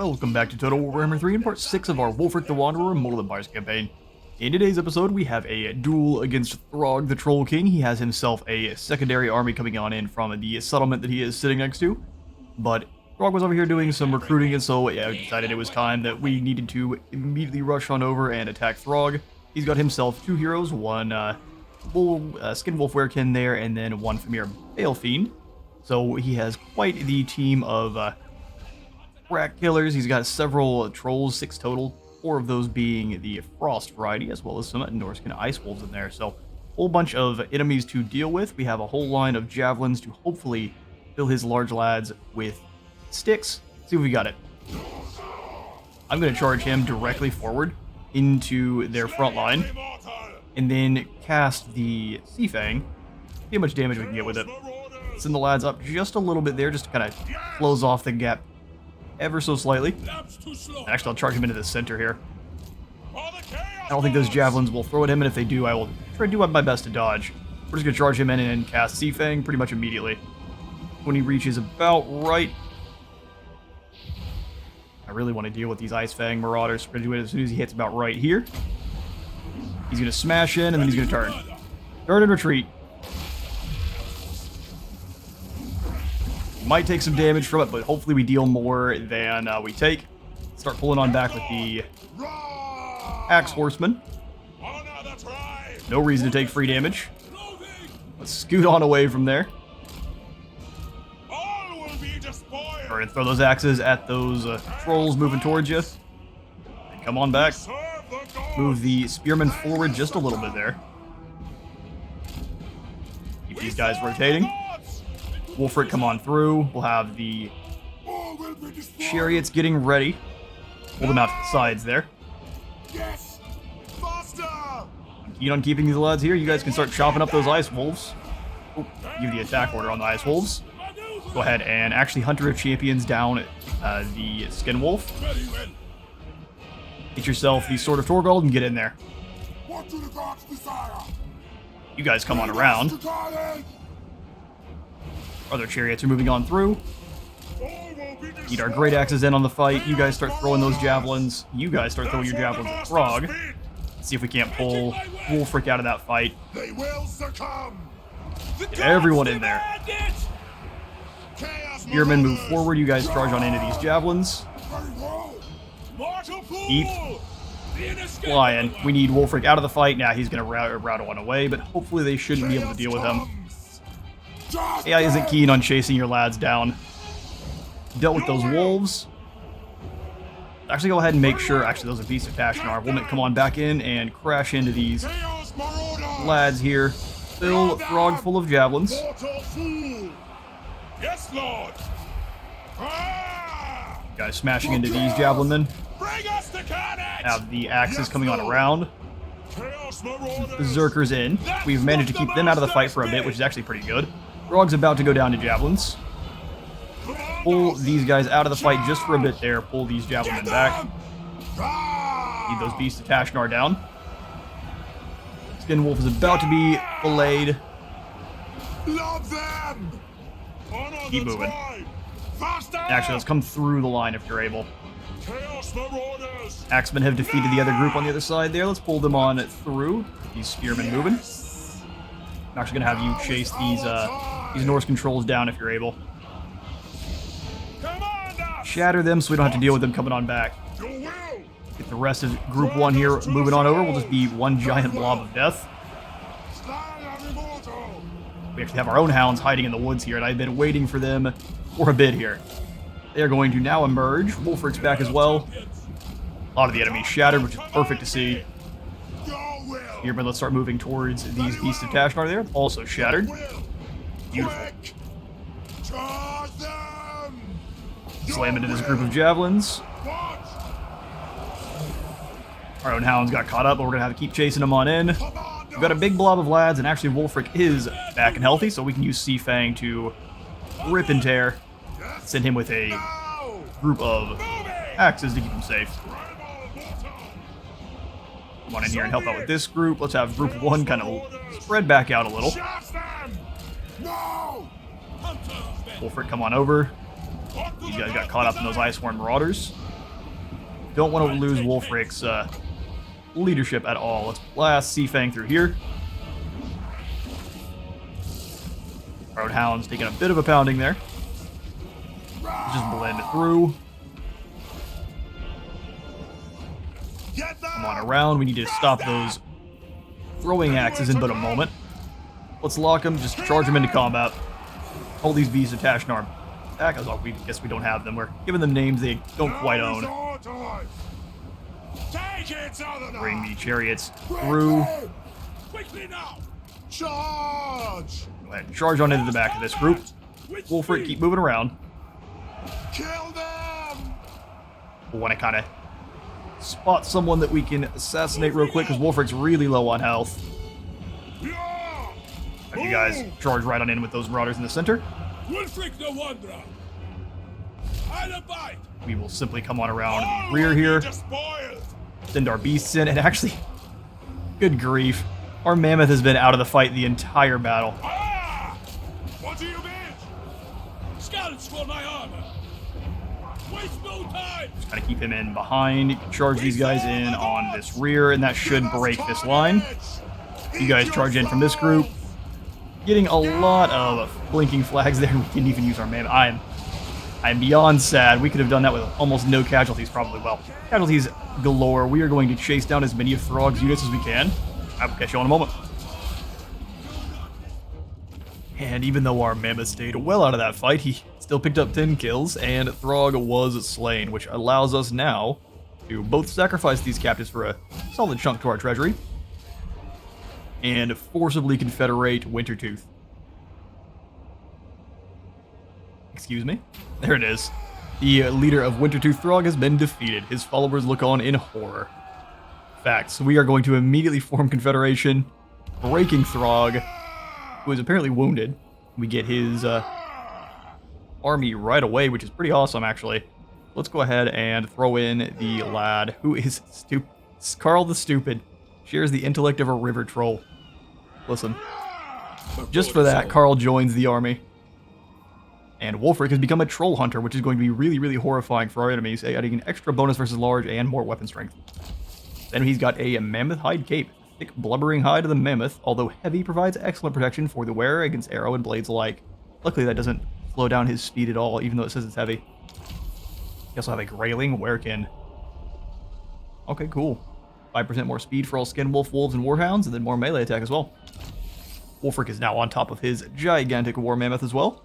Welcome back to Total Warhammer 3 and part 6 of our Wulfrik the Wanderer Mortal Empires campaign. In today's episode, we have a duel against Throg the Troll King. He has himself a secondary army coming on in from the settlement that he is sitting next to. But Throg was over here doing some recruiting, and so I decided it was time that we needed to immediately rush on over and attack Throg. He's got himself two heroes, one Skin Wolf Werekin there, and then one Famir Bale Fiend. So he has quite the team of rat killers. He's got several trolls, 6 total, 4 of those being the frost variety, as well as some Norskin ice wolves in there. So a whole bunch of enemies to deal with. We have a whole line of javelins to hopefully fill his large lads with sticks. Let's see if we got it. I'm going to charge him directly forward into their front line, and then cast the Sea Fang. See how much damage we can get with it. Send the lads up just a little bit there, just to kind of close off the gap ever so slightly. Actually, I'll charge him into the center here. I don't think those javelins will throw at him, and if they do, I will try to do my best to dodge. We're just going to charge him in and cast Sea Fang pretty much immediately. When he reaches about right... I really want to deal with these Ice Fang Marauders. We're going to do it as soon as he hits about right here. He's going to smash in, and then he's going to turn. Turn and retreat. Might take some damage from it, but hopefully we deal more than we take. Start pulling on back with the Axe Horseman. No reason to take free damage. Let's scoot on away from there. Try to throw those axes at those trolls moving towards you. And come on back. Move the spearmen forward just a little bit there. Keep these guys rotating. Wulfrik, come on through. We'll have the chariots getting ready. Hold them out to the sides there. I'm keen on keeping these lads here. You guys can start chopping up those ice wolves. Oh, give the attack order on the ice wolves. Go ahead and actually Hunter of Champions down the Skin Wolf. Get yourself the Sword of Torgold and get in there. You guys come on around. Other chariots are moving on through. Need our great axes in on the fight. You guys start throwing those javelins. You guys start throwing your javelins at Throg. Let's see if we can't pull Wulfrik out of that fight. Get everyone in there. Spearmen move forward. You guys charge on into these javelins. Keep flying. We need Wulfrik out of the fight. Now he's going to route one away, but hopefully they shouldn't be able to deal with him. AI isn't keen on chasing your lads down. Dealt with those wolves. Actually, go ahead and make sure... Actually, those are Beasts of Tashnar. We'll come on back in and crash into these lads here. Fill Throg full of javelins. Yes, Lord. Guys smashing into these javelin men. Have the axes coming on around. Berserkers in. We've managed to keep them out of the fight for a bit, which is actually pretty good. Throg's about to go down to javelins. Pull these guys out of the fight just for a bit there. Pull these javelin back. Need those Beasts of Tashnar down. Skin Wolf is about to be filleted. Keep moving. Actually, let's come through the line if you're able. Axemen have defeated the other group on the other side there. Let's pull them on through. These spearmen moving. I'm actually going to have you chase these Norse controls down if you're able. Shatter them so we don't have to deal with them coming on back. Get the rest of Group 1 here moving on over. We'll just be one giant blob of death. We actually have our own hounds hiding in the woods here, and I've been waiting for them for a bit here. They are going to now emerge. Wulfrik's back as well. A lot of the enemies shattered, which is perfect to see. Here, but let's start moving towards these Beasts of Tashnar there. Also shattered. Beautiful. Slam into this group of javelins. Our own hounds got caught up, but we're going to have to keep chasing them on in. We've got a big blob of lads, and actually Wulfrik is back and healthy, so we can use Sea Fang to rip and tear. Send him with a group of axes to keep him safe. Come on in here and help out with this group. Let's have Group 1 kind of spread back out a little. Wulfrik, come on over. These guys got caught up in those Iceborne Marauders. don't want to lose Wulfrik's leadership at all. Let's blast Seafang through here. Roadhound's taking a bit of a pounding there. Just blend it through. Come on around. We need to stop those throwing axes in but a moment. Let's lock them. Just charge them into combat. All these beasts attached in our back. We guess we don't have them. We're giving them names they don't quite own. Bring the chariots through. Quickly now! Charge! Go ahead and charge on into the back of this group. Wulfrik, keep moving around. Kill them! We'll want to kind of spot someone that we can assassinate real quick because Wulfrik's really low on health. Have you guys charge right on in with those marauders in the center. Wulfrik the Wanderer! I'll abide! We will simply come on around the rear here. Send our beasts in, and actually, good grief, our mammoth has been out of the fight the entire battle. Ah! What do you mean? Scouts for my armor! Waste no time! Just kind of keep him in behind, charge these guys in on this rear, and that should break this line. You guys charge in from this group. Getting a lot of blinking flags there, we didn't even use our mammoth. I'm beyond sad. We could have done that with almost no casualties, probably. Well, casualties galore. We are going to chase down as many of Throg's units as we can. I will catch you in a moment. And even though our mammoth stayed well out of that fight, he still picked up 10 kills, and Throg was slain, which allows us now to both sacrifice these captives for a solid chunk to our treasury, and forcibly confederate Wintertooth. Excuse me? There it is. The leader of Wintertooth Throg has been defeated. His followers look on in horror. Facts. We are going to immediately form confederation, breaking Throg, who is apparently wounded. We get his army right away, which is pretty awesome, actually. Let's go ahead and throw in the lad who is stupid. Carl the Stupid. Shares the intellect of a river troll. Listen. Just for that, Carl joins the army. And Wulfrik has become a troll hunter, which is going to be really, really horrifying for our enemies, adding an extra bonus versus large and more weapon strength. Then he's got a mammoth hide cape. Thick, blubbering hide of the mammoth, although heavy, provides excellent protection for the wearer against arrow and blades alike. Luckily, that doesn't slow down his speed at all, even though it says it's heavy. We also have a grayling werekin. Okay, cool. 5% more speed for all skin wolf, wolves, and warhounds, and then more melee attack as well. Wulfrik is now on top of his gigantic war mammoth as well.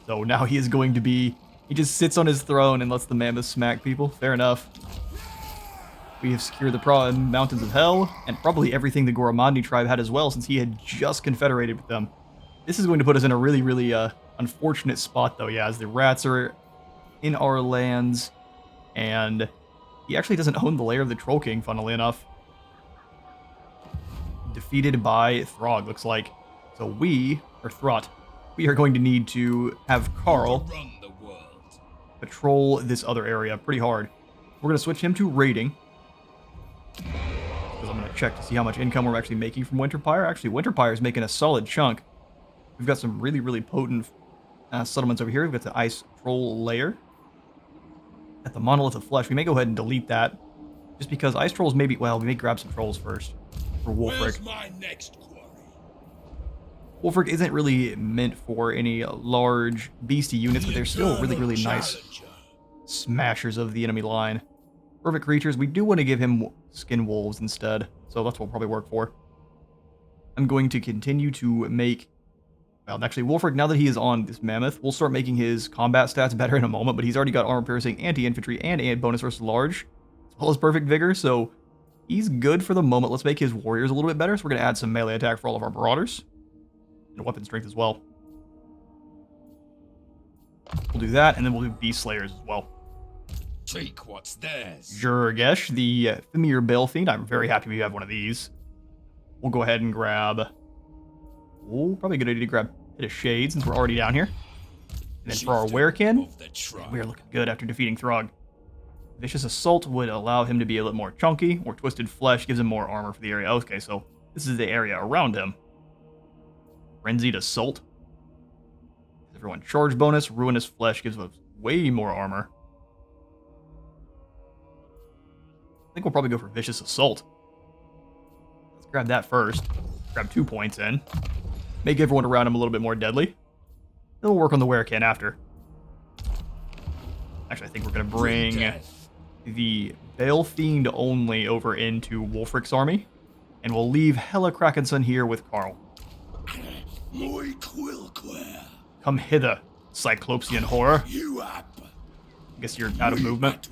So now he is going to be... He just sits on his throne and lets the mammoth smack people. Fair enough. We have secured the Mountains of Hell, and probably everything the Goromandi tribe had as well, since he had just confederated with them. This is going to put us in a really, really unfortunate spot, though, yeah, as the rats are in our lands, and he actually doesn't own the lair of the Troll King, funnily enough. Defeated by Throg, looks like. So we, or Throt, we are going to need to have Carl patrol this other area pretty hard. We're going to switch him to raiding, because I'm going to check to see how much income we're actually making from Winterpire. Actually, Winterpire is making a solid chunk. We've got some really, really potent settlements over here. We've got the Ice Troll Lair. At the Monolith of Flesh, we may go ahead and delete that, just because Ice Trolls maybe... Well, we may grab some trolls first for Wulfrik. Where's my next quarry? Wulfrik isn't really meant for any large beastie units, but they're still really, really nice smashers of the enemy line. Perfect creatures. We do want to give him skin wolves instead, so that's what will probably work for. I'm going to continue to make... Well, actually, Wulfrik, now that he is on this mammoth, we'll start making his combat stats better in a moment, but he's already got armor piercing, anti-infantry, and bonus versus large, as well as perfect vigor, so he's good for the moment. Let's make his warriors a little bit better, so we're going to add some melee attack for all of our marauders, and weapon strength as well. We'll do that, and then we'll do beast slayers as well. Take what's theirs. Jurgesh, the Thimir Balefiend. I'm very happy we have one of these. We'll go ahead and grab... Oh, probably a good idea to grab a bit of Shade since we're already down here. And then for our werekin, we are looking good after defeating Throg. Vicious Assault would allow him to be a little more chunky, or Twisted Flesh gives him more armor for the area. Okay, so this is the area around him. Frenzied Assault. Everyone charge bonus. Ruinous Flesh gives us way more armor. I think we'll probably go for Vicious Assault. Let's grab that first. Grab 2 points in. Make everyone around him a little bit more deadly. Then we'll work on the Werekin after. Actually, I think we're going to bring the Bale Fiend only over into Wulfrik's army. And we'll leave Hela Krakenson here with Karl. Come hither, Cyclopsian horror. I guess you're out of movement.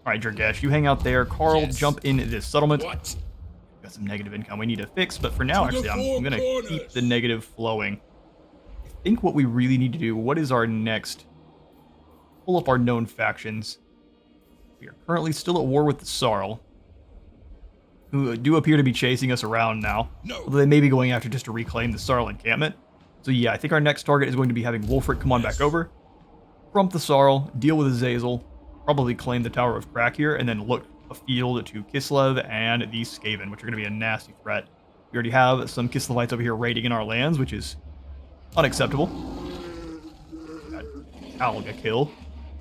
Alright, Jergesh, you hang out there. Karl, jump in this settlement. Got some negative income we need to fix, but for now, actually, I'm going to keep the negative flowing. I think what we really need to do, what is our next? Pull up our known factions. We are currently still at war with the Sarl, who do appear to be chasing us around now. Although they may be going after just to reclaim the Sarl encampment. So yeah, I think our next target is going to be having Wulfrik come on back over, frump the Sarl, deal with Azazel, probably claim the Tower of Crack here, and then look afield to Kislev and the Skaven, which are going to be a nasty threat. We already have some Kislevites over here raiding in our lands, which is unacceptable. Got Alga kill,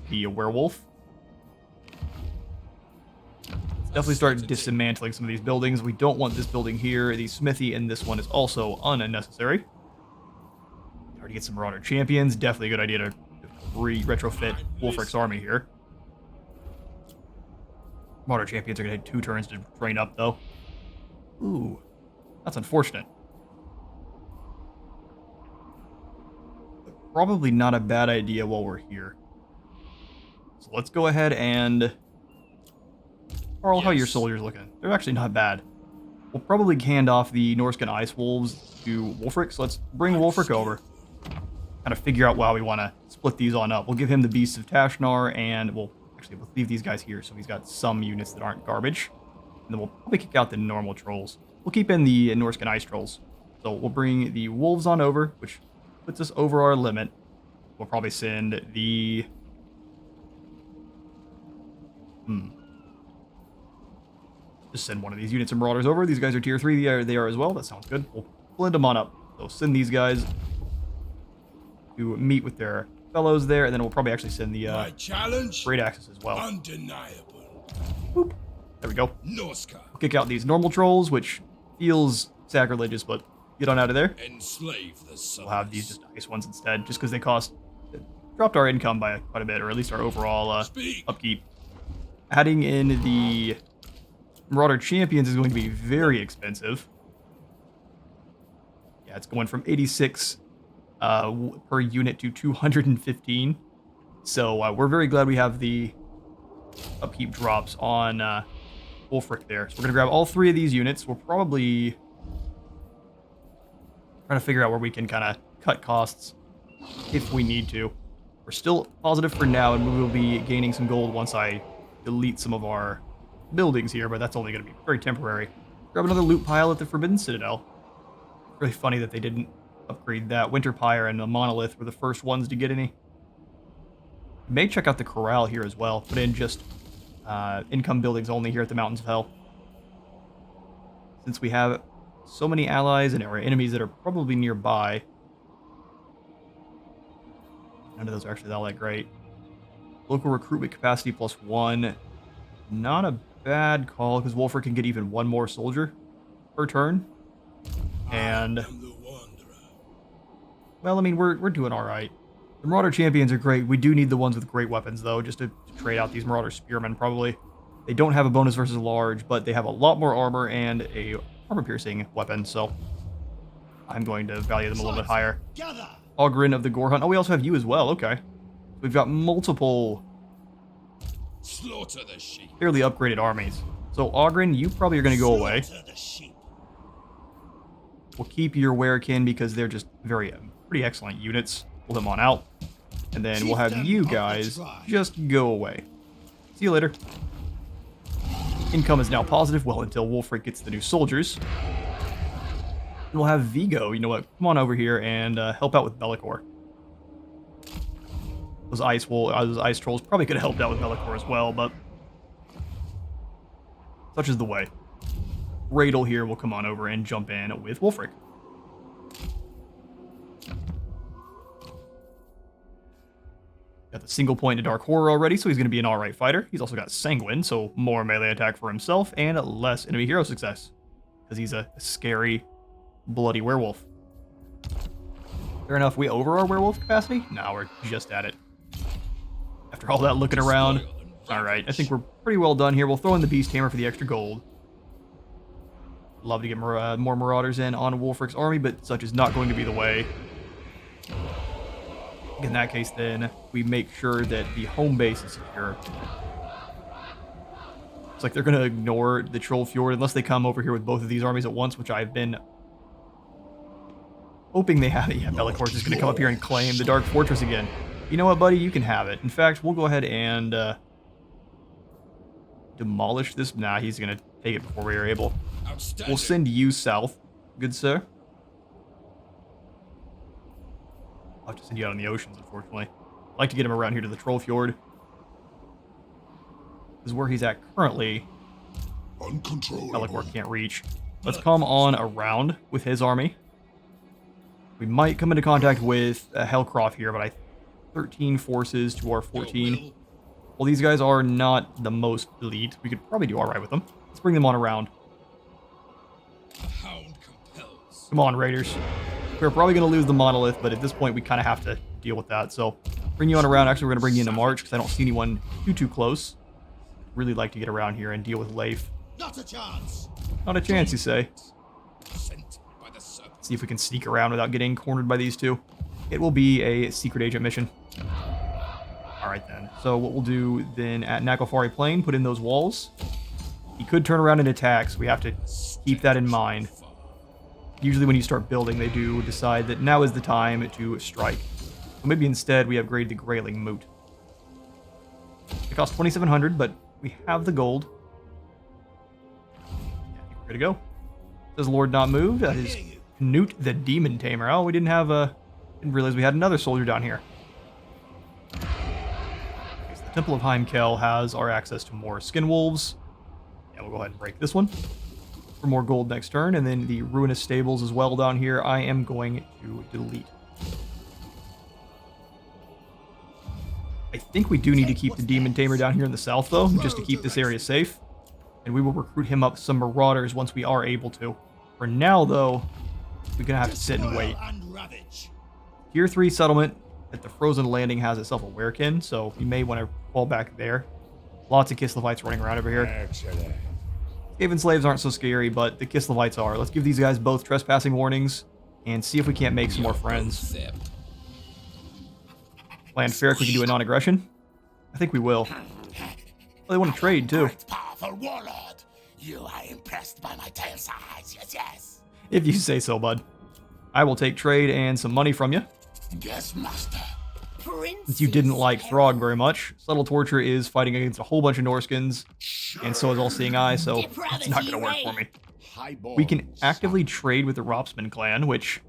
the werewolf. Definitely start dismantling some of these buildings. We don't want this building here. The smithy in this one is also unnecessary. Already get some Marauder champions. Definitely a good idea to retrofit Wulfrik's army here. Marauder champions are going to take 2 turns to train up, though. Ooh, that's unfortunate. But probably not a bad idea while we're here. So let's go ahead and... Karl, how are your soldiers looking? They're actually not bad. We'll probably hand off the Norscan Ice Wolves to Wulfrik, so let's bring Wulfrik over. Kind of figure out how we want to split these on up. We'll give him the Beasts of Tashnar, and we'll leave these guys here, so he's got some units that aren't garbage. And then we'll probably kick out the normal trolls. We'll keep in the Norscan Ice Trolls. So we'll bring the Wolves on over, which puts us over our limit. We'll probably send the... Just send one of these units of Marauders over. These guys are tier 3. They are as well. That sounds good. We'll blend them on up. So send these guys to meet with their fellows there, and then we'll probably actually send the Great Axis as well. Undeniable. Boop. There we go. Norska. We'll kick out these normal trolls, which feels sacrilegious, but get on out of there. Enslave the suns. We'll have these just ice ones instead, just because they dropped our income by quite a bit, or at least our overall upkeep. Adding in the Marauder champions is going to be very expensive. Yeah, it's going from 86 per unit to 215. So we're very glad we have the upkeep drops on Wulfrik there. So we're going to grab all 3 of these units. We're probably trying to figure out where we can kind of cut costs if we need to. We're still positive for now, and we will be gaining some gold once I delete some of our buildings here, but that's only going to be very temporary. Grab another loot pile at the Forbidden Citadel. Really funny that they didn't upgrade that. Winterpire and the Monolith were the first ones to get any. May check out the Corral here as well. Put in just income buildings only here at the Mountains of Hell. Since we have so many allies and our enemies that are probably nearby. None of those are actually all that great. Local recruitment capacity +1. Not a bad call, because Wulfrik can get even 1 more soldier per turn. And well, I mean, we're doing all right. The Marauder champions are great. We do need the ones with great weapons, though, just to trade out these Marauder spearmen, probably. They don't have a bonus versus large, but they have a lot more armor and a armor-piercing weapon, so I'm going to value them a little bit higher. Ogren of the Gore Hunt. Oh, we also have you as well. Okay. We've got multiple slaughter the sheep. Fairly upgraded armies. So, Ogren, you probably are going to go away. We'll keep your Werekin because they're just pretty excellent units. Pull them on out. And then we'll have you guys just go away. See you later. Income is now positive, well, until Wulfrik gets the new soldiers. And we'll have Vigo, you know what, come on over here and help out with Bellicor. Those ice trolls probably could have helped out with Bellicor as well, but such is the way. Radel here will come on over and jump in with Wulfrik. Got the single point to Dark Horror already, so he's going to be an alright fighter. He's also got Sanguine, so more melee attack for himself, and less enemy hero success. Because he's a scary, bloody werewolf. Fair enough, we over our werewolf capacity? No, we're just at it. After all that looking around. Alright, I think we're pretty well done here. We'll throw in the Beast Hammer for the extra gold. Love to get more Marauders in on Wulfrik's army, but such is not going to be the way. In that case, then, we make sure that the home base is secure. It's like they're going to ignore the Troll Fjord unless they come over here with both of these armies at once, which I've been hoping they have it. Yeah, Bellicor's is going to come up here and claim the Dark Fortress again. You know what, buddy? You can have it. In fact, we'll go ahead and demolish this. Nah, he's going to take it before we are able. We'll send you south, good sir. I'll have to send you out on the oceans, unfortunately. I'd like to get him around here to the Troll Fjord. This is where he's at currently. Bellicor can't reach. Let's come on around with his army. We might come into contact with Hellcroft here, but I 13 forces to our 14. Well, these guys are not the most elite. We could probably do alright with them. Let's bring them on around. Come on, Raiders. We're probably going to lose the monolith, but at this point we kind of have to deal with that. So bring you on around. Actually, we're going to bring you into March because I don't see anyone too close. Really like to get around here and deal with Leif. Not a chance. Not a chance, you say. See if we can sneak around without getting cornered by these two. It will be a secret agent mission. Alright then. So what we'll do then at Naglfari Plain, put in those walls. He could turn around and attack, so we have to keep that in mind. Usually when you start building, they do decide that now is the time to strike. So maybe instead we upgrade the Grayling Moot. It costs 2,700, but we have the gold. Yeah, I think we're good to go. Does Lord not move? That is Knut the Demon Tamer. Oh, we didn't have didn't realize we had another soldier down here. Okay, so the Temple of Heimkel has our access to more skin wolves. Yeah, we'll go ahead and break this one. For more gold next turn, and then the Ruinous Stables as well down here, I am going to delete. I think we do need to keep the Demon Tamer down here in the south, though, just to keep this area safe. And we will recruit him up some Marauders once we are able to. For now, though, we're going to have to sit and wait. Tier 3 settlement at the Frozen Landing has itself a Werekin, so you may want to fall back there. Lots of Kislevites running around over here. Excellent. Skaven slaves aren't so scary, but the Kislevites are. Let's give these guys both trespassing warnings and see if we can't make some more friends. Land Ferric, we can do a non-aggression. I think we will. Well, they want to trade, too. Powerful warlord. You are impressed by my tail size, yes. If you say so, bud. I will take trade and some money from you. Yes, master. Since you didn't like Throg very much, Subtle Torture is fighting against a whole bunch of Norskins, and so is All-Seeing Eye, so it's not going to work for me. We can actively trade with the Ropsman clan, which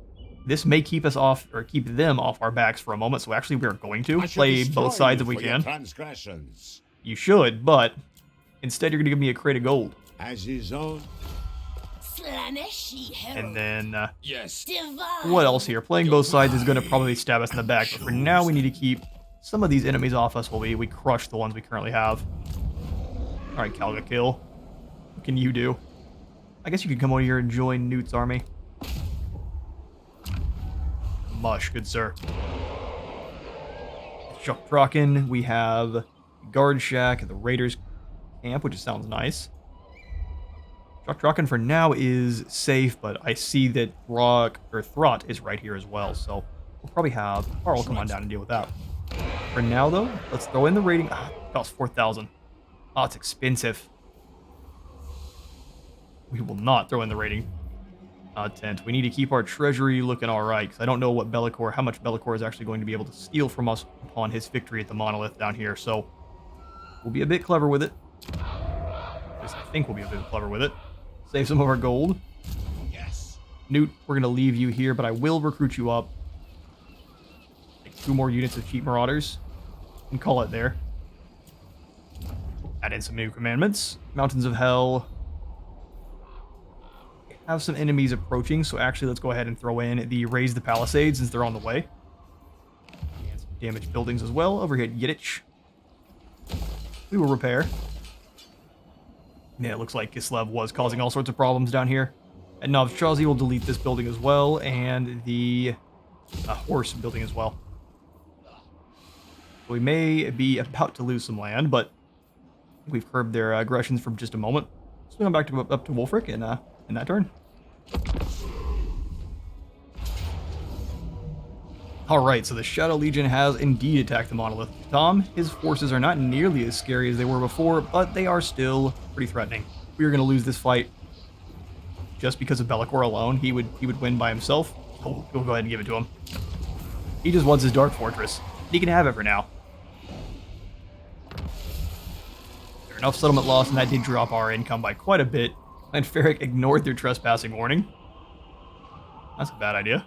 this may keep us off, or keep them off our backs for a moment, so actually we're going to play both sides if we can. You should, but instead you're going to give me a crate of gold. As his own. And then, what else here? Playing both sides is going to probably stab us in the back, but for now we need to keep some of these enemies off us while we crush the ones we currently have. Alright, Kalga Kill. What can you do? I guess you can come over here and join Newt's army. Mush, good sir. Shuktraken, we have Guard Shack at the Raiders camp, which sounds nice. Shuktraken for now is safe, but I see that Throt is right here as well, so we'll probably have Carl come on down and deal with that. For now, though, let's throw in the rating. Ah, it costs 4,000. Oh, it's expensive. We will not throw in the rating tent. We need to keep our treasury looking all right, because I don't know how much Bellicor is actually going to be able to steal from us upon his victory at the monolith down here. So we'll be a bit clever with it. At least I think we'll be a bit clever with it. Save some of our gold. Yes. Newt, we're going to leave you here, but I will recruit you up. Take 2 more units of cheap Marauders. And call it there. Add in some new commandments. Mountains of Hell. We have some enemies approaching, so actually let's go ahead and throw in the Raise the Palisades since they're on the way. And some damaged buildings as well. Over here at Yidditch. We will repair. Yeah, it looks like Kislev was causing all sorts of problems down here. At Novchazi, we'll delete this building as well, and the horse building as well. We may be about to lose some land, but we've curbed their aggressions for just a moment. So I'm back to up to Wulfrik in that turn. Alright, so the Shadow Legion has indeed attacked the Monolith. Tom, his forces are not nearly as scary as they were before, but they are still pretty threatening. We are going to lose this fight just because of Be'lakor alone. He would win by himself. So we'll go ahead and give it to him. He just wants his Dark Fortress. He can have it for now. There's enough settlement loss, and that did drop our income by quite a bit. And Ferric ignored their trespassing warning. That's a bad idea.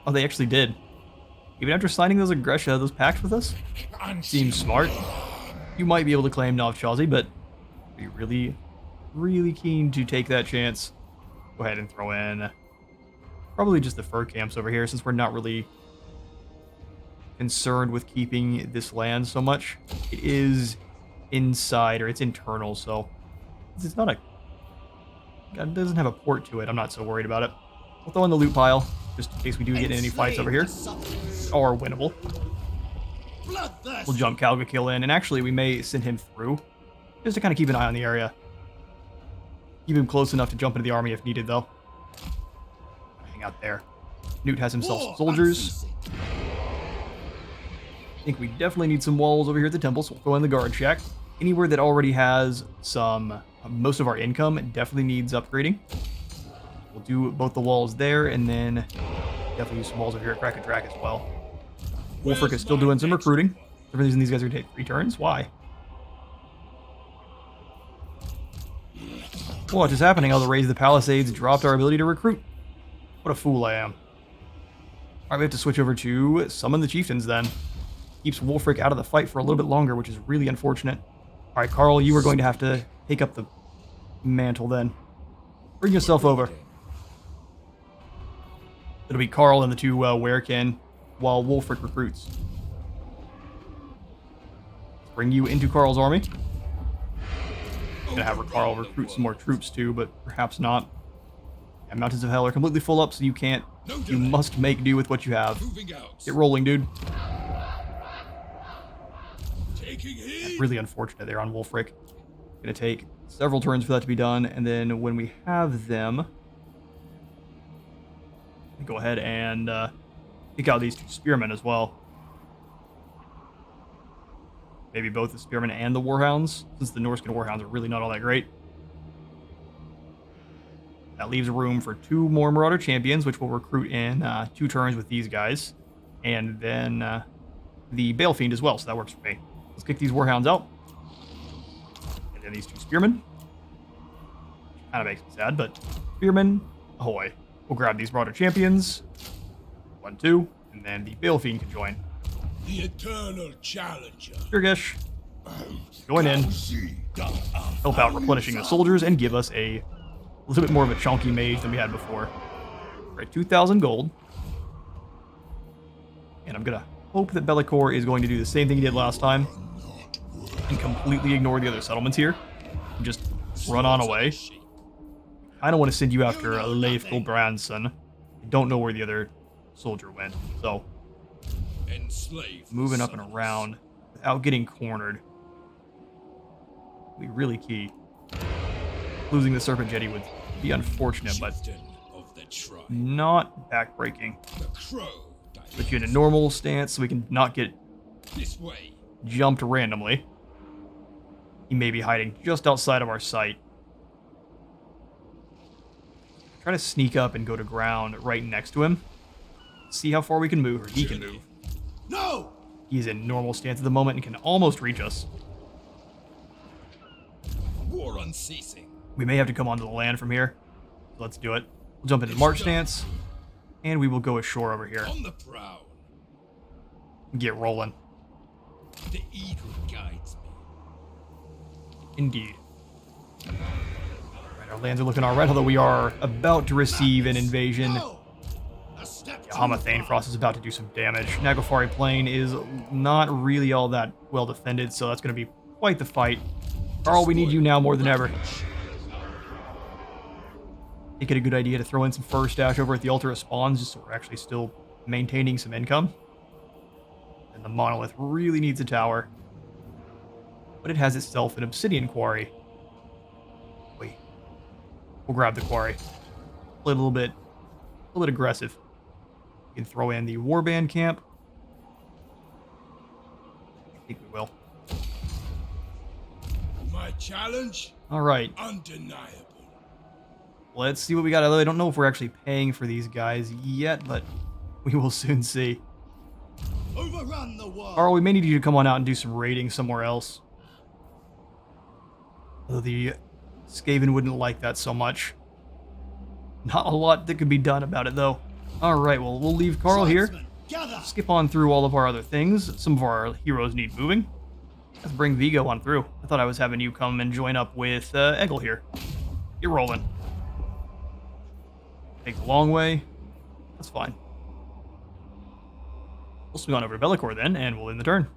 Oh, they actually did. Even after signing those those pacts with us? Seems smart. You might be able to claim Novchazi, but are you really, really keen to take that chance? Go ahead and throw in probably just the fur camps over here, since we're not really concerned with keeping this land so much. It is inside, or it's internal, so it's not it doesn't have a port to it. I'm not so worried about it. We'll throw in the loot pile, just in case we do get in any fights over here. Or winnable. We'll jump Calgakill in, and actually we may send him through, just to kind of keep an eye on the area. Keep him close enough to jump into the army if needed, though. Hang out there. Newt has himself some soldiers. I think we definitely need some walls over here at the temple, so we'll throw in the guard shack. Anywhere that already has some, most of our income, it definitely needs upgrading. We'll do both the walls there, and then definitely use some walls over here at Krakatrak as well. Wulfrik is still doing some recruiting. For some reason, these guys are going to take 3 turns. Why? What is happening? Oh, the Raise the Palisades dropped our ability to recruit. What a fool I am. Alright, we have to switch over to Summon the Chieftains then. Keeps Wulfrik out of the fight for a little bit longer, which is really unfortunate. Alright, Carl, you are going to have to take up the mantle then. Bring yourself over. It'll be Carl and the 2 Werekin while Wulfrik recruits. Let's bring you into Carl's army. Gonna have Carl recruit some more troops too, but perhaps not. And Mountains of Hell are completely full up, so you can't. You must make do with what you have. Get rolling, dude. That's really unfortunate there on Wulfrik. Gonna take several turns for that to be done, and then when we have them, go ahead and pick out these 2 spearmen as well. Maybe both the spearmen and the warhounds, since the Norscan warhounds are really not all that great. That leaves room for 2 more Marauder champions, which we'll recruit in 2 turns with these guys, and then the Balefiend as well, so that works for me. Let's kick these warhounds out. And then these 2 spearmen. Kind of makes me sad, but spearmen, ahoy. We'll grab these Marauder champions. 1, 2, and then the Balefiend can join. The eternal challenger. Jirgesh, join in. Help out replenishing the soldiers and give us a little bit more of a chunky mage than we had before. We're at 2,000 gold. And I'm gonna hope that Be'lakor is going to do the same thing he did last time and completely ignore the other settlements here and just run on away. I don't want to send you after Leif Gulbrandson. I don't know where the other soldier went, so moving up and around without getting cornered will be really key. Losing the Serpent Jetty would be unfortunate, but not backbreaking. Put you in a normal stance so we can not get jumped randomly. He may be hiding just outside of our sight. Try to sneak up and go to ground right next to him. See how far we can move, or he can move. No! He's in normal stance at the moment and can almost reach us. War unceasing. We may have to come onto the land from here. So let's do it. We'll jump into March stance, and we will go ashore over here. On the prowl. Get rolling. The eagle guides me. Indeed. Alright, our lands are looking alright, although we are about to receive an invasion Hamathane Frost is about to do some damage. Nagafari Plain is not really all that well defended, so that's going to be quite the fight. Carl, we need you now more than ever. I think it's a good idea to throw in some first dash over at the Altar of Spawns, just so we're actually still maintaining some income. And the Monolith really needs a tower. But it has itself an Obsidian Quarry. Wait. We'll grab the Quarry. Play a little bit aggressive. We can throw in the Warband Camp. I think we will. My challenge? Alright. Undeniable. Let's see what we got. Although I don't know if we're actually paying for these guys yet, but we will soon see. Overrun the world. Carl, we may need you to come on out and do some raiding somewhere else. Although the Skaven wouldn't like that so much. Not a lot that could be done about it, though. Alright, well, we'll leave Carl here. Skip on through all of our other things. Some of our heroes need moving. Let's bring Vigo on through. I thought I was having you come and join up with Eggle here. You're rolling. Take the long way. That's fine. We'll swing on over to Bellicor then, and we'll end the turn.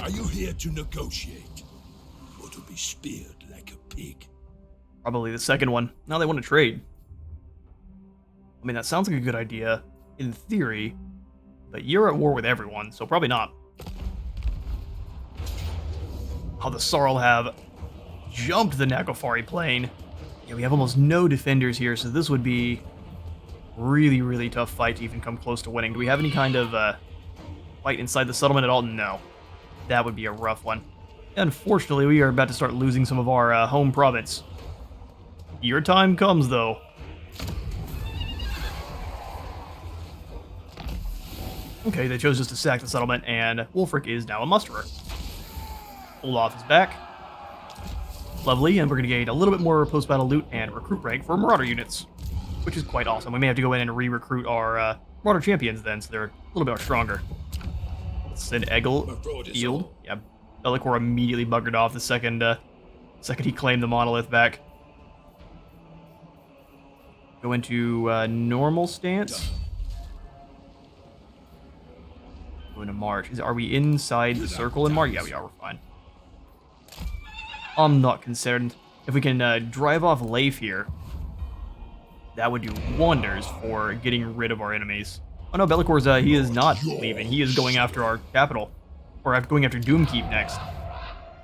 Are you here to negotiate? Or to be speared like a pig? Probably the second one. Now they want to trade. I mean, that sounds like a good idea in theory, but you're at war with everyone, so probably not. Oh, the Sarl have jumped the Nagafari Plain. Yeah, we have almost no defenders here, so this would be really, really tough fight to even come close to winning. Do we have any kind of fight inside the settlement at all? No. That would be a rough one. Unfortunately, we are about to start losing some of our home province. Your time comes, though. Okay, they chose just to sack the settlement, and Wulfrik is now a musterer. Olaf is back. Lovely, and we're going to gain a little bit more post-battle loot and recruit rank for Marauder units, which is quite awesome. We may have to go in and re-recruit our Marauder champions then, so they're a little bit stronger. Let's send Eggle field. Yeah, Bellicor immediately buggered off the second he claimed the monolith back. Go into normal stance. Go into March. Are we inside the circle in March? Yeah, we are. We're fine. I'm not concerned. If we can drive off Leif here, that would do wonders for getting rid of our enemies. Oh no, Bellicor's, he is not leaving. He is going after our capital. Or going after Doomkeep next.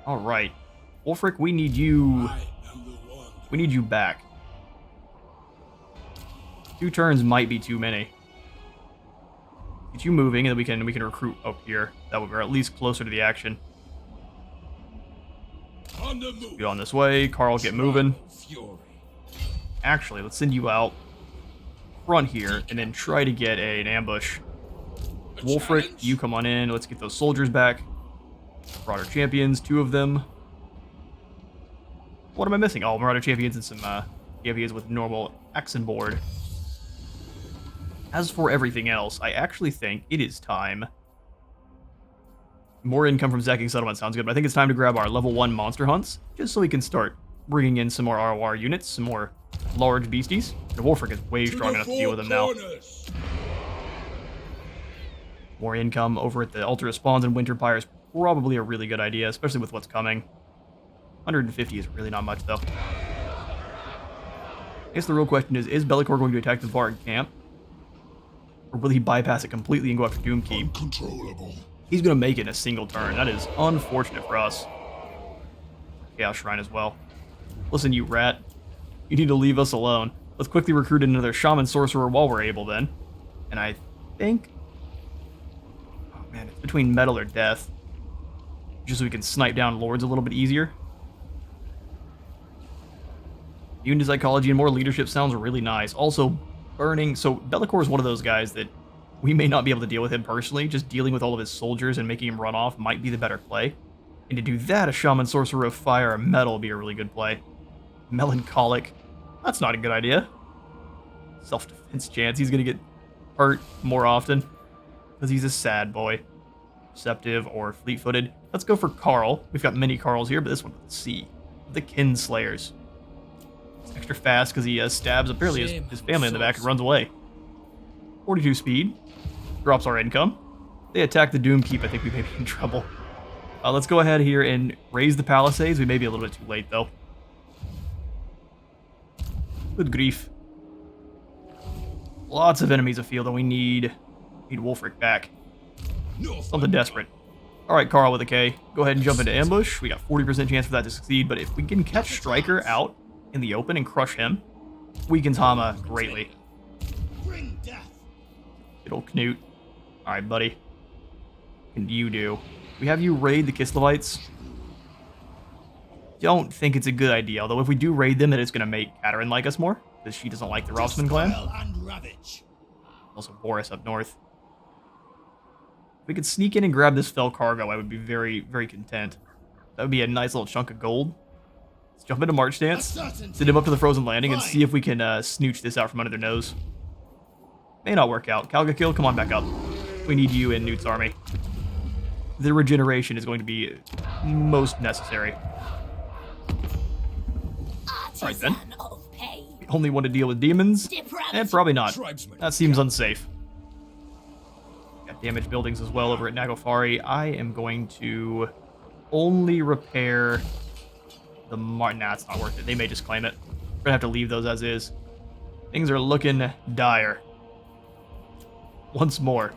Alright. Wulfrik, we need you... We need you back. 2 turns might be too many. Get you moving, and then we can recruit up here. That way we're at least closer to the action. Get on this way. Carl, get moving. Actually, let's send you out front here, and then try to get an ambush. Wulfrik, you come on in. Let's get those soldiers back. Marauder champions, 2 of them. What am I missing? Oh, Marauder champions and some champions with normal Axon board. As for everything else, I actually think it is time. More income from sacking settlement sounds good, but I think it's time to grab our level 1 monster hunts, just so we can start bringing in some more ROR units, some more large beasties. The Wulfrik is way strong enough to deal with them now. More income over at the Altar of Spawns and Winterpire is probably a really good idea, especially with what's coming. 150 is really not much, though. I guess the real question is Bellicor going to attack the Varg camp? Or will he bypass it completely and go after Doomkeep? Uncontrollable. He's going to make it in a single turn. That is unfortunate for us. Chaos Shrine as well. Listen, you rat. You need to leave us alone. Let's quickly recruit another Shaman Sorcerer while we're able then. And I think... Oh man, it's between metal or death. Just so we can snipe down Lords a little bit easier. Immune to Psychology and more leadership sounds really nice. Also, burning... So, Bellicor is one of those guys that we may not be able to deal with him personally. Just dealing with all of his soldiers and making him run off might be the better play. And to do that, a Shaman Sorcerer of Fire or Metal would be a really good play. Melancholic. That's not a good idea. Self-defense chance. He's going to get hurt more often. Because he's a sad boy. Perceptive or fleet-footed. Let's go for Carl. We've got many Carls here, but this one, let's see. The Kinslayers. It's extra fast because he stabs apparently his family in the back and runs away. 42 speed. Drops our income. They attack the Doom Keep. I think we may be in trouble. Let's go ahead here and raise the Palisades. We may be a little bit too late, though. Good grief. Lots of enemies afield, and we need Wulfrik back. Something desperate. Alright, Carl with a K. Go ahead and jump into ambush. We got 40% chance for that to succeed, but if we can catch Striker out in the open and crush him, weakens Hama greatly. Good old Knut. Alright, buddy. What can you do? We have you raid the Kislevites. Don't think it's a good idea, although if we do raid them, then it's going to make Katarine like us more, because she doesn't like the Rossman clan. Also Boris up north. If we could sneak in and grab this fell cargo, I would be very, very content. That would be a nice little chunk of gold. Let's jump into March Stance, send him up to the Frozen Landing, and see if we can snooch this out from under their nose. May not work out. Kalgakil, come on back up. We need you in Newt's army. The regeneration is going to be most necessary. Alright then. We only want to deal with demons? Probably not. That seems unsafe. Got damaged buildings as well over at Nagofari. I am going to only repair the Nah, it's not worth it. They may just claim it. We're gonna have to leave those as is. Things are looking dire. Once more.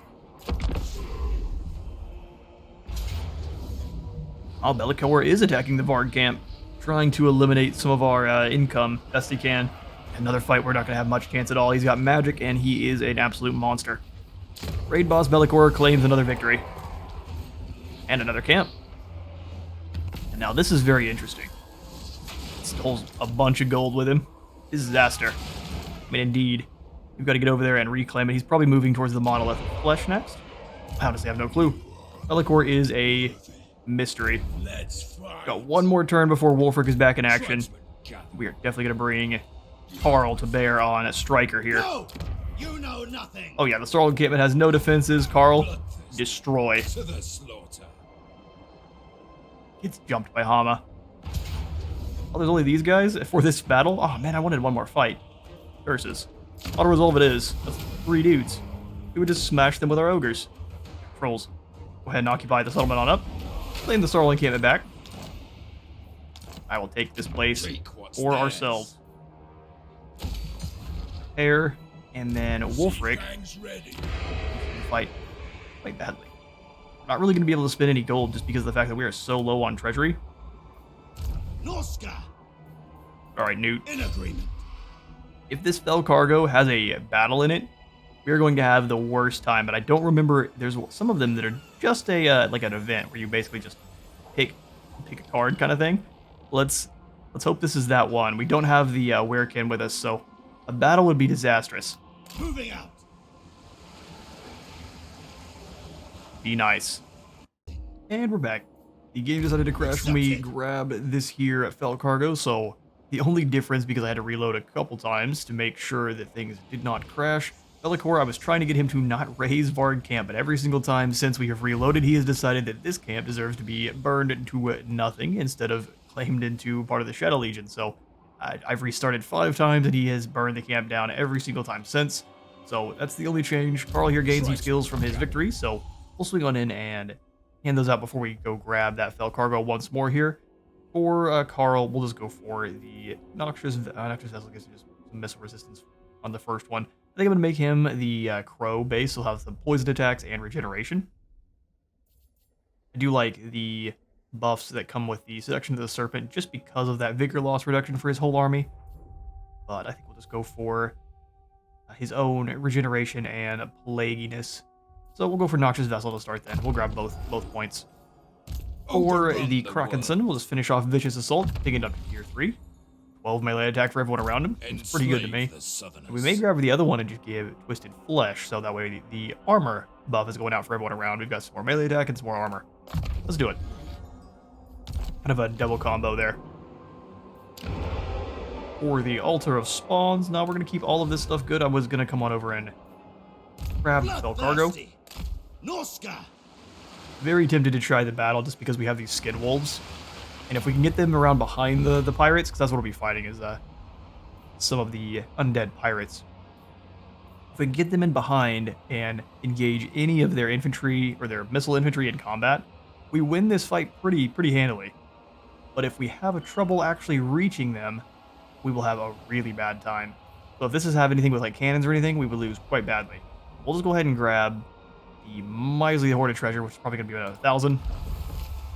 Belikor is attacking the Varg camp, trying to eliminate some of our income best he can. Another fight we're not going to have much chance at all. He's got magic, and he is an absolute monster. Raid boss Belikor claims another victory. And another camp. And now this is very interesting. Stole a bunch of gold with him. Disaster. I mean, indeed. We've got to get over there and reclaim it. He's probably moving towards the Monolith of Flesh next. I honestly have no clue. Belikor is a mystery. Got one more turn before Wulfrik is back in action. We are definitely going to bring Carl to bear on a Striker here. No, you know nothing. Oh yeah, the Starlord encampment has no defenses. Carl, destroy. To the slaughter. Gets jumped by Hama. Oh, there's only these guys for this battle? Oh man, I wanted one more fight. Curses. Auto-resolve it is. That's 3 dudes. We would just smash them with our ogres. Trolls. Go ahead and occupy the settlement on up. Claim the Starlord encampment back. I will take this place for ourselves. Air, and then Wulfrik fight badly. Not really going to be able to spend any gold just because of the fact that we are so low on treasury. Alright, Newt. In agreement. If this fell cargo has a battle in it, we're going to have the worst time. But I don't remember. There's some of them that are just a like an event where you basically just pick a card kind of thing. Let's hope this is that one. We don't have the Werekin with us, so a battle would be disastrous. Moving out. Be nice. And we're back. The game decided to crash when we grabbed this here at Fell Cargo, so the only difference, because I had to reload a couple times to make sure that things did not crash. Belikor, I was trying to get him to not raise Varg camp, but every single time since we have reloaded, he has decided that this camp deserves to be burned to nothing instead of claimed into part of the Shadow Legion. So I've restarted 5 times, and he has burned the camp down every single time since. So that's the only change. Carl here gained some skills from his victory, so we'll swing on in and hand those out before we go grab that Fell Cargo once more here. For Carl, we'll just go for the Noxious Vessel, gives just some missile resistance on the first one. I think I'm going to make him the Crow base. He'll have some poison attacks and regeneration. I do like the buffs that come with the Seduction of the Serpent just because of that Vigor loss reduction for his whole army. But I think we'll just go for his own regeneration and plaguiness. So we'll go for Noxious Vessel to start then. We'll grab both points. For the Krakenson, we'll just finish off Vicious Assault, taking it up to tier 3. 12 melee attack for everyone around him. It's pretty good to me. And we may grab the other one and just give Twisted Flesh, so that way the armor buff is going out for everyone around. We've got some more melee attack and some more armor. Let's do it. Kind of a double combo there. For the Altar of Spawns, now we're going to keep all of this stuff good. I was going to come on over and grab the Fell Cargo. Very tempted to try the battle just because we have these Skin Wolves. And if we can get them around behind the pirates, because that's what we'll be fighting, is some of the undead pirates. If we can get them in behind and engage any of their infantry or their missile infantry in combat, we win this fight pretty handily. But if we have a trouble actually reaching them, we will have a really bad time. So if this is have anything with like cannons or anything, we would lose quite badly. We'll just go ahead and grab the miserly hoarded treasure, which is probably going to be about 1,000,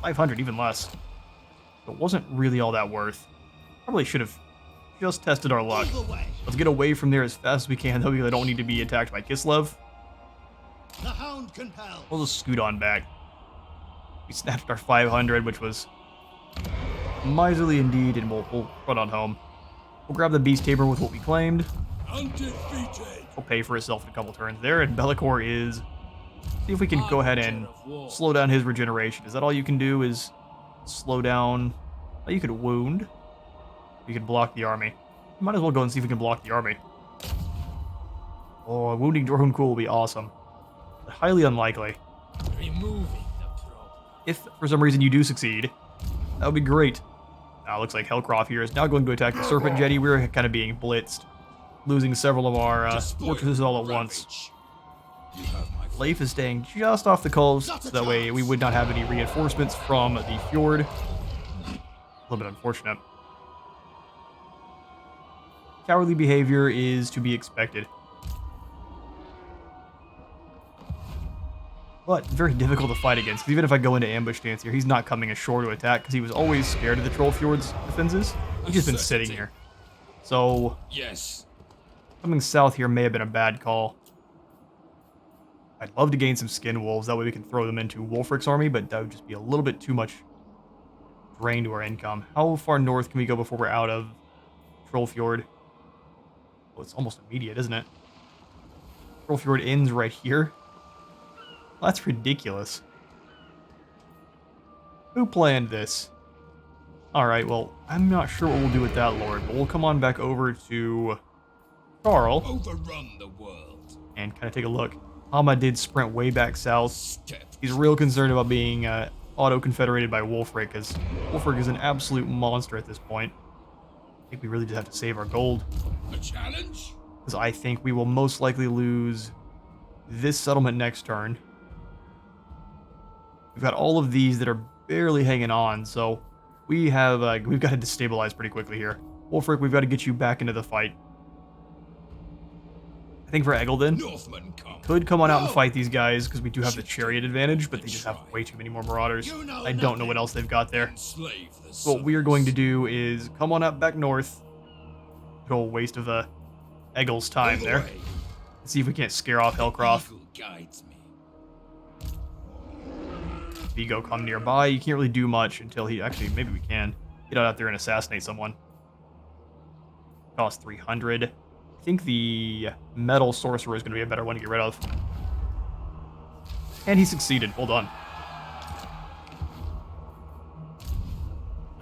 500, even less. It wasn't really all that worth. Probably should have just tested our luck. Let's get away from there as fast as we can, though, because I don't need to be attacked by Kislev. The hound compelled. We'll just scoot on back. We snapped our 500, which was miserly indeed, and we'll run on home. We'll grab the beast tamer with what we claimed. Undefeated. Will pay for itself in a couple turns there, and Bellicor is... See if we can go ahead and slow down his regeneration. Is that all you can do, is slow down... Oh, you could wound. You could block the army. Might as well go and see if we can block the army. Oh, wounding Dorhun Cool will be awesome. But highly unlikely. Removing the problem. If for some reason you do succeed, that would be great. Now it looks like Hellcroft here is now going to attack the Serpent Jetty. We're kind of being blitzed, losing several of our fortresses all at once. Leif is staying just off the coast, so that way we would not have any reinforcements from the fjord. A little bit unfortunate. Cowardly behavior is to be expected. But very difficult to fight against, 'cause even if I go into ambush stance here, he's not coming ashore to attack, because he was always scared of the Troll Fjord's defenses. He's just been sitting here. So, Yes. coming south here may have been a bad call. I'd love to gain some skin wolves, that way we can throw them into Wulfrik's army, but that would just be a little bit too much drain to our income. How far north can we go before we're out of Troll Fjord? Well, it's almost immediate, isn't it? Troll Fjord ends right here. Well, that's ridiculous. Who planned this? Alright, well, I'm not sure what we'll do with that lord, but we'll come on back over to Carl Overrun the world. and kind of take a look. Hama did sprint way back south. Step. He's real concerned about being auto-confederated by Wulfrik, because Wulfrik is an absolute monster at this point. I think we really just have to save our gold, A challenge? because I think we will most likely lose this settlement next turn. We've got all of these that are barely hanging on, so we've got to destabilize pretty quickly here. Wulfrik, we've got to get you back into the fight. I think for Eggleden, Northmen come. could come on out and fight these guys, because we do have the chariot advantage, but they just have way too many more marauders. I don't know what else they've got there. Enslave the So what we are going to do is come on up back north. Total waste of Eggl's time there. See if we can't scare off Hellcroft. Guides me. Vigo come nearby. You can't really do much until he... Actually, maybe we can. Get out there and assassinate someone. Cost 300. I think the metal sorcerer is going to be a better one to get rid of. And he succeeded. Hold on.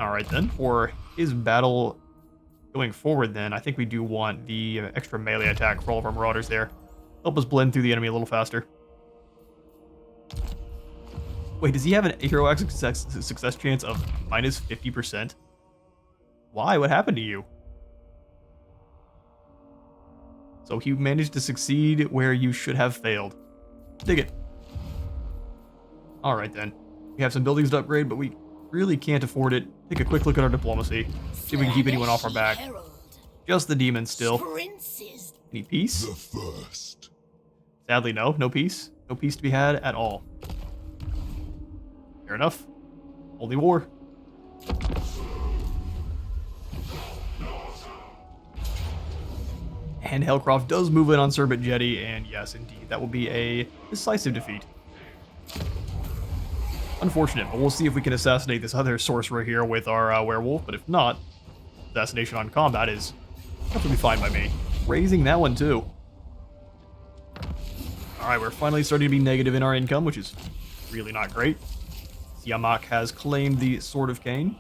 Alright then. For his battle going forward then, I think we do want the extra melee attack for all of our marauders there. Help us blend through the enemy a little faster. Wait, does he have an hero success chance of minus 50%? Why? What happened to you? So he managed to succeed where you should have failed. Dig it. Alright then. We have some buildings to upgrade, but we really can't afford it. Take a quick look at our diplomacy. See if we can keep anyone off our back. Just the demons still. Any peace? The first. Sadly, no. No peace. No peace to be had at all. Fair enough. Only war. And Hellcroft does move in on Serpent Jetty, and yes, indeed, that will be a decisive defeat. Unfortunate, but we'll see if we can assassinate this other sorcerer here with our werewolf, but if not, assassination on combat is perfectly fine by me. Raising that one too. Alright, we're finally starting to be negative in our income, which is really not great. Siamak has claimed the Sword of Cain.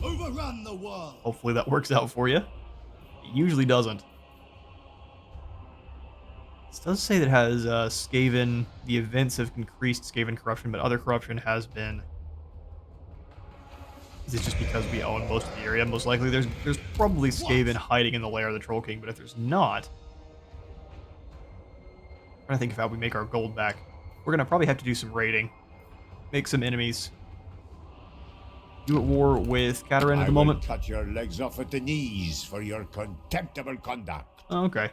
Overrun the world. Hopefully that works out for you. It usually doesn't. This does say that it has Skaven, the events have increased Skaven corruption, but other corruption has been Is it just because we own most of the area? Most likely there's probably Skaven hiding in the lair of the Troll King, but if there's not... I'm trying to think of how we make our gold back. We're going to probably have to do some raiding. Make some enemies. You at war with Katarin at the moment? I will cut your legs off at the knees for your contemptible conduct. Okay.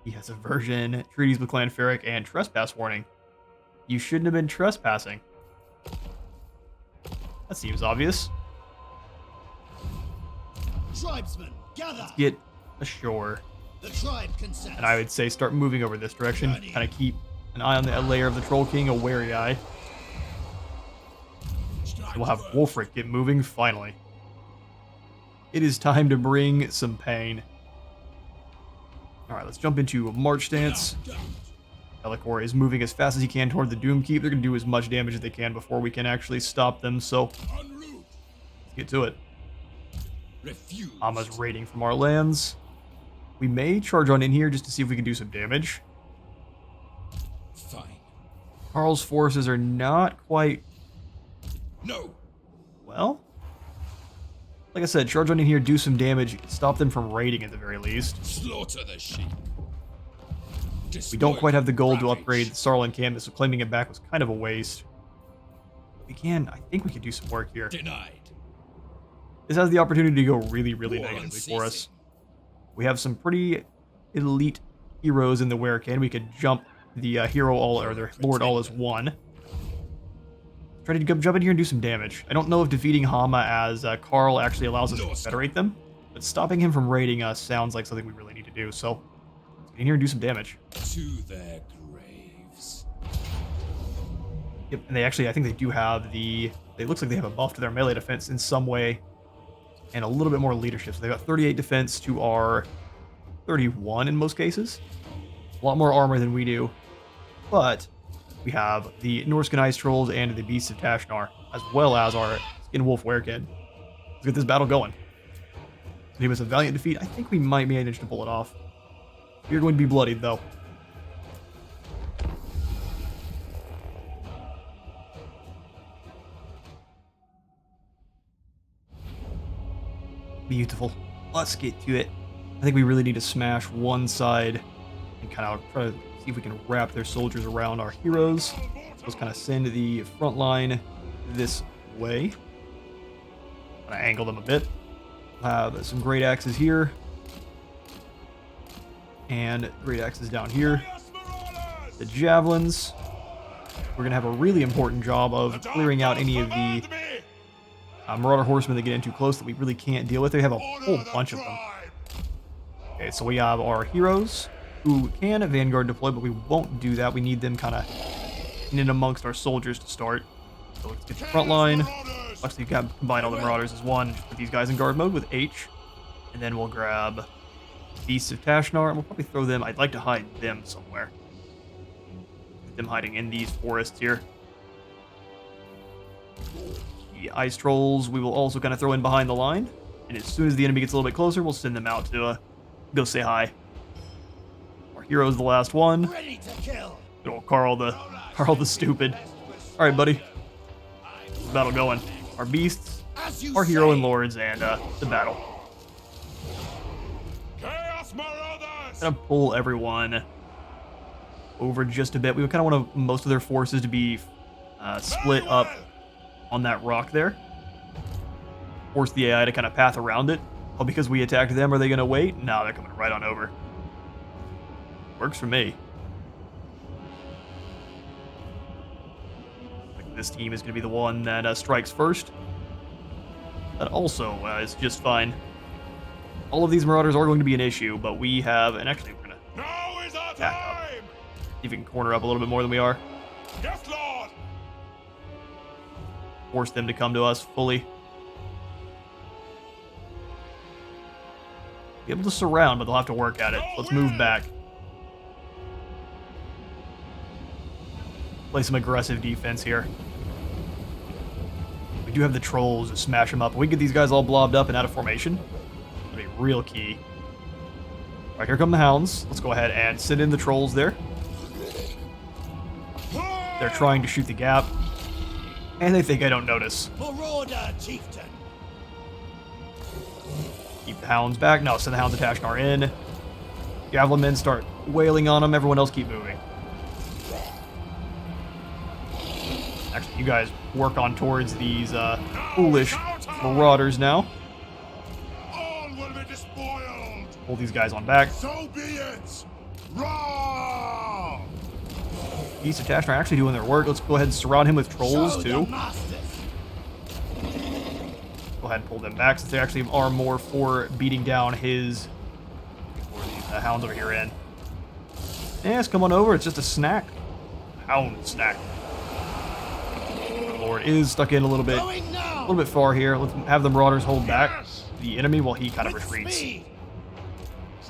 He has aversion, treaties with Clan Ferric, and trespass warning. You shouldn't have been trespassing. That seems obvious. Tribesmen, gather! Let's get ashore. The tribe consents. And I would say start moving over this direction. Kind of keep an eye on the lair of the Troll King, a wary eye. We'll have Wulfrik get moving, finally. It is time to bring some pain. Alright, let's jump into March Stance. Elikor is moving as fast as he can toward the Doom Keep. They're going to do as much damage as they can before we can actually stop them, so let's get to it. Ama's raiding from our lands. We may charge on in here just to see if we can do some damage. Fine. Karl's forces are not quite... No. Well, like I said, charge on in here, do some damage, stop them from raiding at the very least. Slaughter the sheep. We don't quite have the gold to upgrade Sarlin Canvas, so claiming it back was kind of a waste. We can, I think we can do some work here. Denied. This has the opportunity to go really, really negatively for us. We have some pretty elite heroes in the Wercan. We could jump the hero all, or the Lord all as one. Try to jump in here and do some damage. I don't know if defeating Hama as Karl actually allows us to federate them, but stopping him from raiding us sounds like something we really need to do, so let's get in here and do some damage. To their graves. Yep, and they actually, I think they do have the... It looks like they have a buff to their melee defense in some way, and a little bit more leadership. So they got 38 defense to our 31 in most cases. A lot more armor than we do, but we have the Norscan Ice Trolls and the Beasts of Tashnar, as well as our Skin Wolf Werekid. Let's get this battle going. It was a valiant defeat. I think we might manage to pull it off. We're going to be bloodied, though. Beautiful. Let's get to it. I think we really need to smash one side and kind of try to see if we can wrap their soldiers around our heroes. So let's kind of send the front line this way. Kind of angle them a bit. Have some great axes here. And great axes down here. The javelins. We're going to have a really important job of clearing out any of the Marauder horsemen that get in too close that we really can't deal with. They have a whole bunch of them. Okay, so we have our heroes who can Vanguard deploy, but we won't do that. We need them kind of in and amongst our soldiers to start. So let's get the front line. Actually, combine all the Marauders as one. Just put these guys in guard mode with H. And then we'll grab Beasts of Tashnar, and we'll probably throw them... I'd like to hide them somewhere. Get them hiding in these forests here. The Ice Trolls we will also kind of throw in behind the line. And as soon as the enemy gets a little bit closer, we'll send them out to go say hi. Our hero's the last one. Ready to kill. Good old Karl the stupid. Alright, buddy. Battle going. Our beasts, our hero and lords, and the battle. Chaos Marauders! Gonna pull everyone over just a bit. We kind of want most of their forces to be split up on that rock there. Force the AI to kind of path around it. Oh, because we attacked them, are they gonna wait? No, they're coming right on over. Works for me. This team is going to be the one that strikes first. That also is just fine. All of these Marauders are going to be an issue, but we have... And actually, we're going to Now is our attack up. time! See if we can corner up a little bit more than we are. Yes, Lord! Force them to come to us fully. Be able to surround, but they'll have to work at it. Let's move back. Play some aggressive defense here. We do have the trolls to smash them up. We can get these guys all blobbed up and out of formation. That'd be real key. All right, here come the hounds. Let's go ahead and send in the trolls there. They're trying to shoot the gap. And they think I don't notice. Marauder chieftain. Keep the hounds back. No, send the hounds of Tashnar in. Javelin men start wailing on them. Everyone else keep moving. Actually, you guys work on towards these foolish marauders now. All will be despoiled. Pull these guys on back. So be it. Raw. East of Tashnar actually doing their work. Let's go ahead and surround him with trolls too. Go ahead and pull them back since they actually are more for beating down his... Before these hounds over here in. Yes, come on over. It's just a snack. Hound snack. The Lord is stuck in a little bit far here. Let's have the marauders hold back the enemy while he kind of retreats.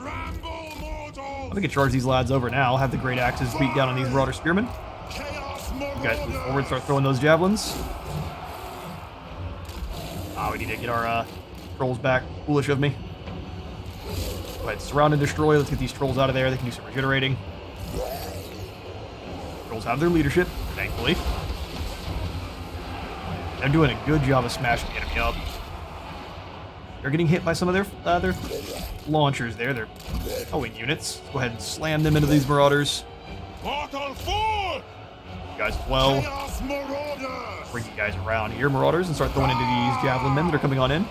I'm gonna charge these lads over now. Have the great axes beat down on these marauder spearmen. You guys move forward, start throwing those javelins. We need to get our trolls back. Foolish of me. Go ahead, surround and destroy. Let's get these trolls out of there. They can do some regenerating. Trolls have their leadership, thankfully. They're doing a good job of smashing the enemy up. They're getting hit by some of their launchers there. They're towing units. Go ahead and slam them into these marauders. Mortal fool! You guys as well. Bring you guys around here, marauders, and start throwing into these javelin men that are coming on in.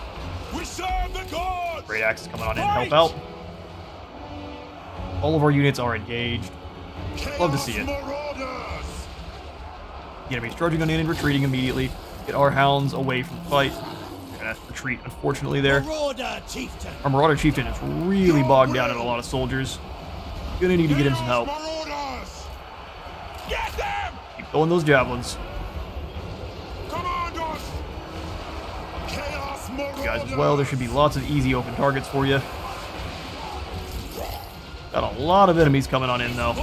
We serve the gods! Great axe is coming on in to help out. All of our units are engaged. Love to see it. The enemy's charging on in and retreating immediately. Get our hounds away from the fight. They're gonna retreat, unfortunately, there. Our Marauder Chieftain is really bogged down in a lot of soldiers. Gonna need to get him some help. Get them! Keep throwing those javelins. You guys as well, there should be lots of easy open targets for you. Got a lot of enemies coming on in, though.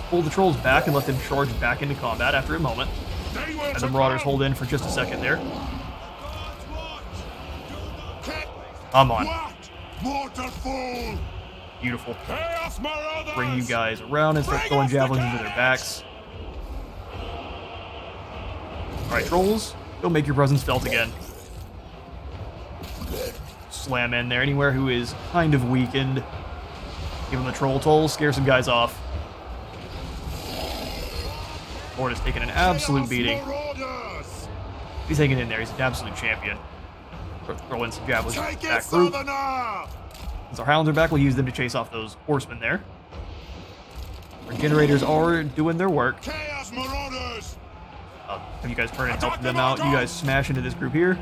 Pull the trolls back and let them charge back into combat after a moment. And the marauders hold in for just a second there. Come on. Beautiful. Bring you guys around and start throwing javelins into their backs. Alright, trolls, go make your presence felt again. Slam in there. Anywhere who is kind of weakened. Give him the troll toll, scare some guys off. Lord is taking an absolute beating. He's hanging in there. He's an absolute champion. Throw in some javelins to that group. Since our hounds are back, we'll use them to chase off those horsemen there. Our generators are doing their work. Have you guys turn and help them out. You guys smash into this group here.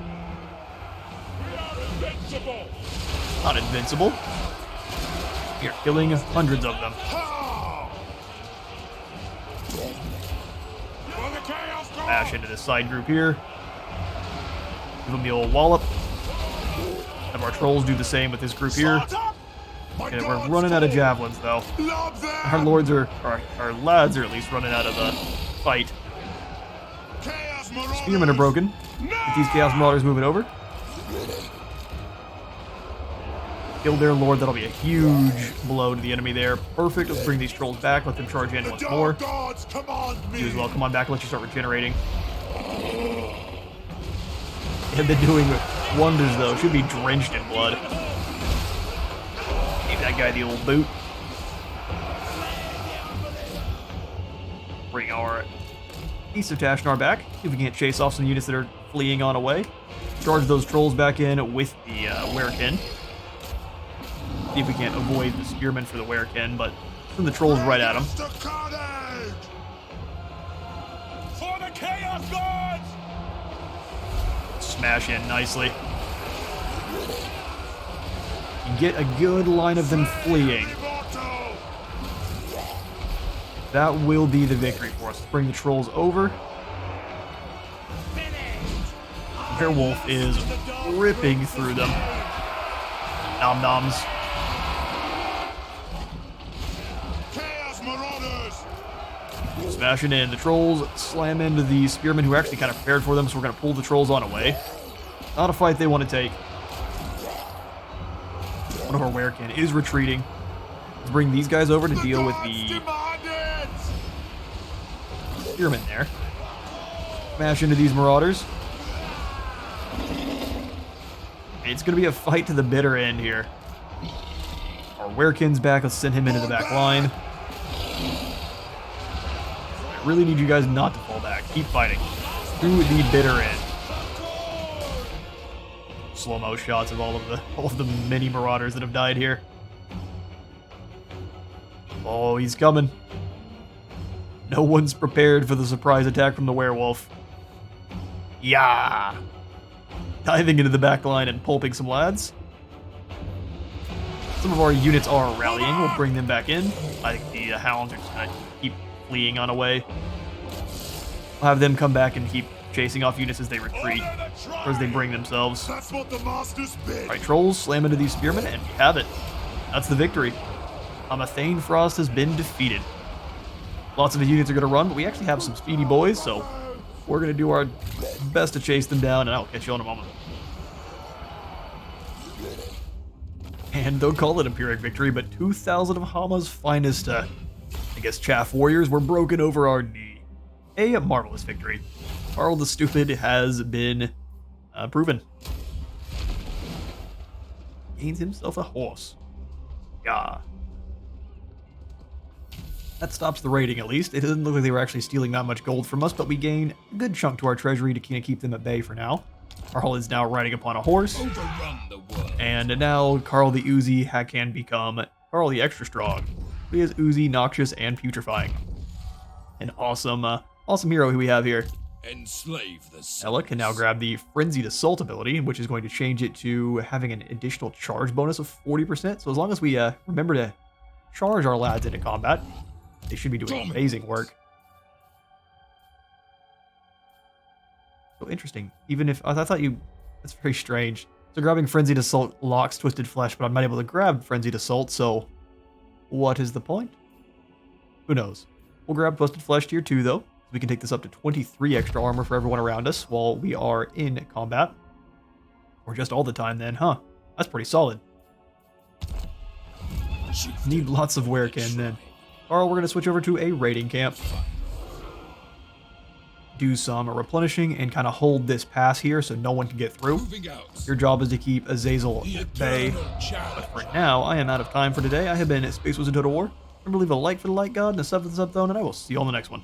Not invincible. You're killing hundreds of them. Smash into this side group here. Give them the old wallop. Have our trolls do the same with this group here. Okay, we're running out of javelins though. Our lords are, our lads are at least running out of the fight. Spearmen are broken. Get these Chaos Marauders moving over. Kill their lord, that'll be a huge blow to the enemy there. Perfect, let's bring these trolls back, let them charge in once more. You as well, come on back, let you start regenerating. And they're doing wonders though, should be drenched in blood. Give that guy the old boot. Bring our East of Tashnar back, see if we can't chase off some units that are fleeing on away. Charge those trolls back in with the Werekin. See if we can't avoid the spearmen for the Werekin, but send the trolls right at them. For the Chaos Gods! Smash in nicely. You get a good line of them fleeing. That will be the victory for us. Let's bring the trolls over. Werewolf is ripping through them. Nom noms. Smashing in. The trolls slam into the spearmen who are actually kind of prepared for them, so we're going to pull the trolls on away. Not a fight they want to take. One of our Werekin is retreating. Let's bring these guys over to deal with the spearmen there. Smash into these Marauders. It's going to be a fight to the bitter end here. Our Werekin's back. Let's send him into the back line. I really need you guys not to fall back. Keep fighting. Through the bitter end. Slow-mo shots of all of the mini Marauders that have died here. Oh, he's coming. No one's prepared for the surprise attack from the werewolf. Yeah. Diving into the back line and pulping some lads. Some of our units are rallying. We'll bring them back in. I think the hounds are just going to keep fleeing on away. We'll have them come back and keep chasing off units as they retreat, or as they bring themselves. That's what the masters bid. Alright, trolls slam into these spearmen, and we have it. That's the victory. Thane Frost has been defeated. Lots of the units are going to run, but we actually have some speedy boys, so we're going to do our best to chase them down, and I'll catch you in a moment. And they'll call it a Pyrrhic victory, but 2,000 of Hama's finest, I guess, chaff warriors were broken over our knee. A marvelous victory. Karl the Stupid has been proven. Gains himself a horse. Yeah. That stops the raiding, at least. It doesn't look like they were actually stealing that much gold from us, but we gain a good chunk to our treasury to kind of keep them at bay for now. Karl is now riding upon a horse. Overrun the world. And now Karl the Oozy can become Karl the Extra Strong. He is oozy, noxious, and putrefying. An awesome, awesome hero who we have here. Enslave the Ella can now grab the Frenzied Assault ability, which is going to change it to having an additional charge bonus of 40%. So as long as we remember to charge our lads into combat, they should be doing amazing work. So interesting. Even if I thought you, that's very strange. So grabbing Frenzied Assault locks Twisted Flesh, but I'm not able to grab Frenzied Assault. So what is the point? Who knows? We'll grab Twisted Flesh tier 2 though. We can take this up to 23 extra armor for everyone around us while we are in combat. Or just all the time then, huh? That's pretty solid. Need lots of Werekin then. Karl, we're going to switch over to a raiding camp. Do some replenishing and kind of hold this pass here so no one can get through. Your job is to keep Azazel at bay. But for now, I am out of time for today. I have been Space Wizard Total War. Remember to leave a like for the Light God and a sub for the sub zone, and I will see you on the next one.